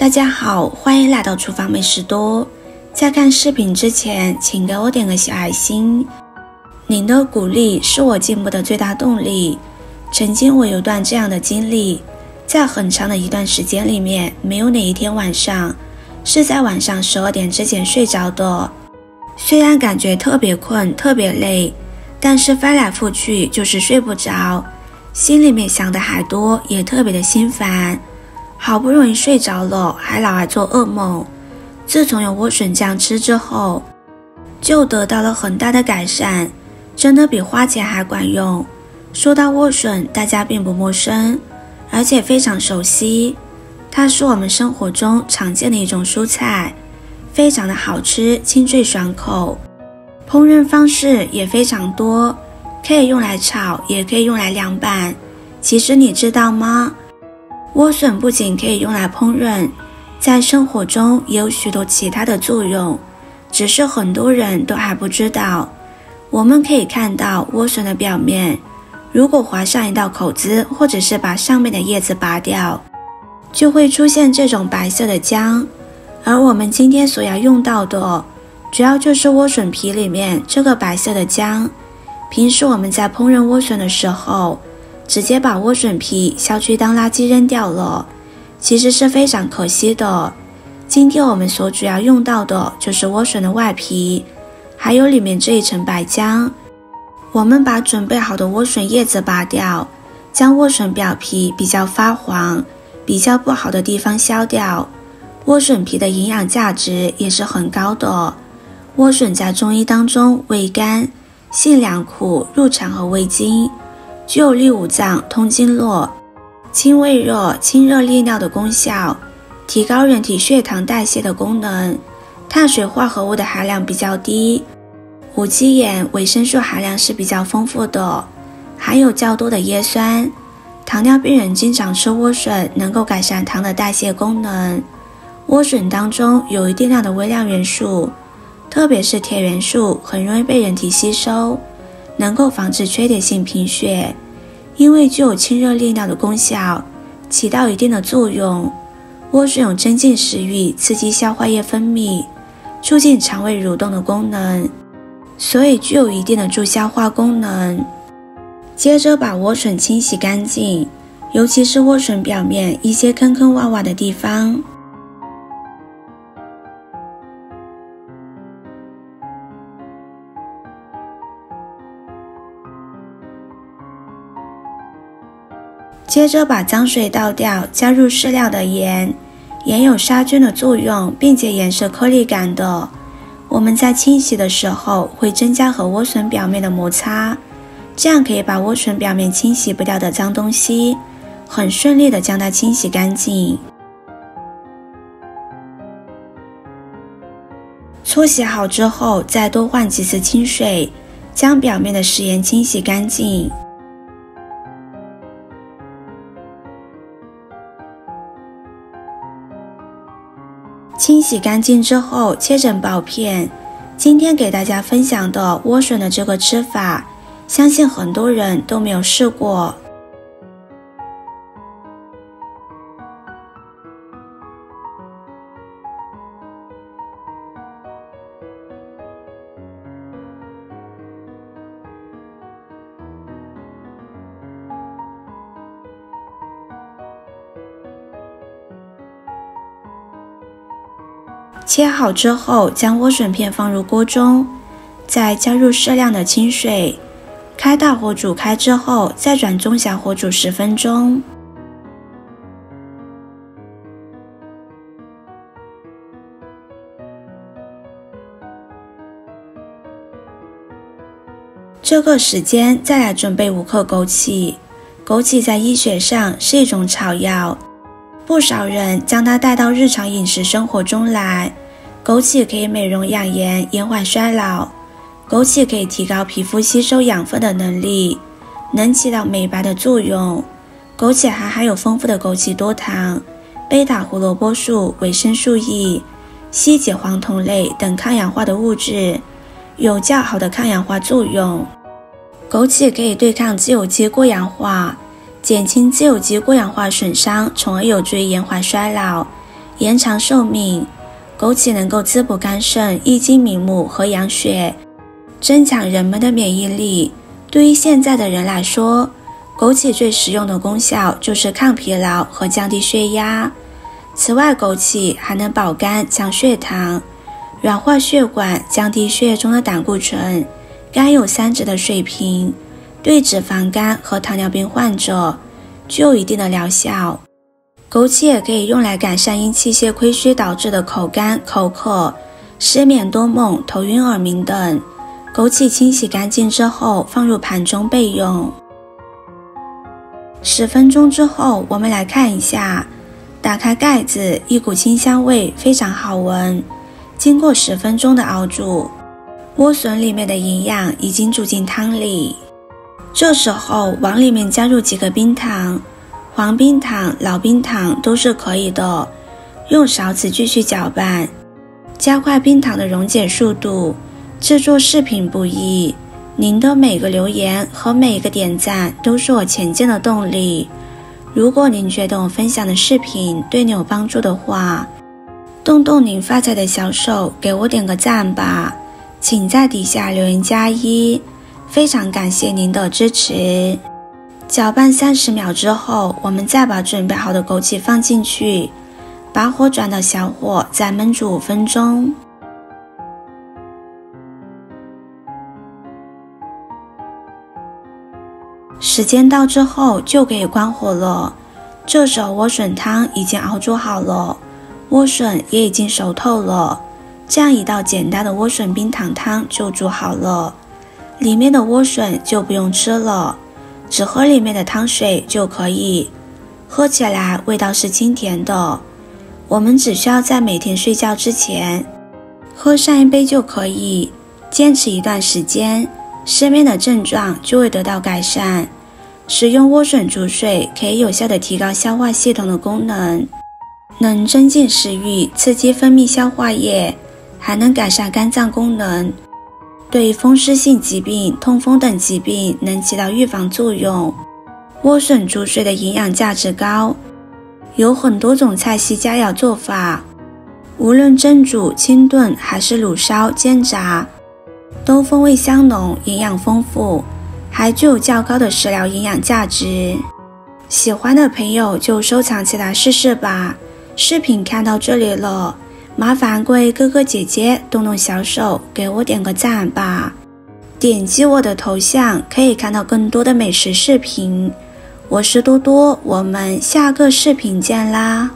大家好，欢迎来到厨房美食多。在看视频之前，请给我点个小爱心。您的鼓励是我进步的最大动力。曾经我有段这样的经历，在很长的一段时间里面，没有哪一天晚上是在晚上12点之前睡着的。虽然感觉特别困，特别累，但是翻来覆去就是睡不着，心里面想的还多，也特别的心烦。好不容易睡着了，还老爱做噩梦。自从有莴笋酱吃之后，就得到了很大的改善，真的比花钱还管用。说到莴笋，大家并不陌生，而且非常熟悉。它是我们生活中常见的一种蔬菜，非常的好吃，清脆爽口。烹饪方式也非常多，可以用来炒，也可以用来凉拌。其实你知道吗？莴笋不仅可以用来烹饪，在生活中也有许多其他的作用，只是很多人都还不知道。我们可以看到莴笋的表面，如果划上一道口子，或者是把上面的叶子拔掉，就会出现这种白色的浆。而我们今天所要用到的，主要就是莴笋皮里面这个白色的浆。平时我们在烹饪莴笋的时候，直接把莴笋皮削去当垃圾扔掉了，其实是非常可惜的。今天我们所主要用到的就是莴笋的外皮，还有里面这一层白浆。我们把准备好的莴笋叶子拔掉，将莴笋表皮比较发黄、比较不好的地方削掉。莴笋皮的营养价值也是很高的。莴笋在中医当中味甘、性凉苦、入肠和胃经，具有利五脏、通经络、清胃热、清热利尿的功效，提高人体血糖代谢的功能。碳水化合物的含量比较低，无机盐、维生素含量是比较丰富的，含有较多的叶酸。糖尿病人经常吃莴笋，能够改善糖的代谢功能。莴笋当中有一定量的微量元素，特别是铁元素，很容易被人体吸收，能够防止缺铁性贫血。因为具有清热利尿的功效，起到一定的作用。莴笋有增进食欲、刺激消化液分泌、促进肠胃蠕动的功能，所以具有一定的助消化功能。接着把莴笋清洗干净，尤其是莴笋表面一些坑坑洼洼的地方。接着把脏水倒掉，加入适量的盐，盐有杀菌的作用，并且盐是颗粒感的。我们在清洗的时候会增加和莴笋表面的摩擦，这样可以把莴笋表面清洗不掉的脏东西很顺利的将它清洗干净。搓洗好之后，再多换几次清水，将表面的食盐清洗干净。清洗干净之后，切成薄片。今天给大家分享的莴笋的这个吃法，相信很多人都没有试过。切好之后，将莴笋片放入锅中，再加入适量的清水，开大火煮开之后，再转中小火煮10分钟。这个时间再来准备5克枸杞。枸杞在医学上是一种草药，不少人将它带到日常饮食生活中来。枸杞可以美容养颜，延缓衰老。枸杞可以提高皮肤吸收养分的能力，能起到美白的作用。枸杞还含有丰富的枸杞多糖、贝塔胡萝卜素、维生素 E、硒解黄酮类等抗氧化的物质，有较好的抗氧化作用。枸杞可以对抗自由基过氧化，减轻自由基过氧化损伤，从而有助于延缓衰老，延长寿命。枸杞能够滋补肝肾、益精明目和养血，增强人们的免疫力。对于现在的人来说，枸杞最实用的功效就是抗疲劳和降低血压。此外，枸杞还能保肝、降血糖、软化血管、降低血液中的胆固醇、甘油三酯的水平，对脂肪肝和糖尿病患者具有一定的疗效。枸杞也可以用来改善因气血亏虚导致的口干、口渴、失眠多梦、头晕耳鸣等。枸杞清洗干净之后放入盘中备用。10分钟之后，我们来看一下，打开盖子，一股清香味，非常好闻。经过10分钟的熬煮，莴笋里面的营养已经煮进汤里。这时候往里面加入几个冰糖，黄冰糖、老冰糖都是可以的，用勺子继续搅拌，加快冰糖的溶解速度。制作视频不易，您的每个留言和每个点赞都是我前进的动力。如果您觉得我分享的视频对你有帮助的话，动动您发财的小手，给我点个赞吧，请在底下留言加1，非常感谢您的支持。搅拌30秒之后，我们再把准备好的枸杞放进去，把火转到小火，再焖煮5分钟。时间到之后就可以关火了。这时候莴笋汤已经熬煮好了，莴笋也已经熟透了，这样一道简单的莴笋冰糖汤就煮好了。里面的莴笋就不用吃了，只喝里面的汤水就可以。喝起来味道是清甜的，我们只需要在每天睡觉之前喝上1杯就可以，坚持一段时间，失眠的症状就会得到改善。使用莴笋煮水可以有效地提高消化系统的功能，能增进食欲，刺激分泌消化液，还能改善肝脏功能，对风湿性疾病、痛风等疾病能起到预防作用。莴笋煮水的营养价值高，有很多种菜系佳肴做法，无论蒸煮、清炖还是卤烧、煎炸，都风味香浓，营养丰富，还具有较高的食疗营养价值。喜欢的朋友就收藏起来试试吧。视频看到这里了，麻烦各位哥哥姐姐动动小手，给我点个赞吧。点击我的头像可以看到更多的美食视频。我是多多，我们下个视频见啦。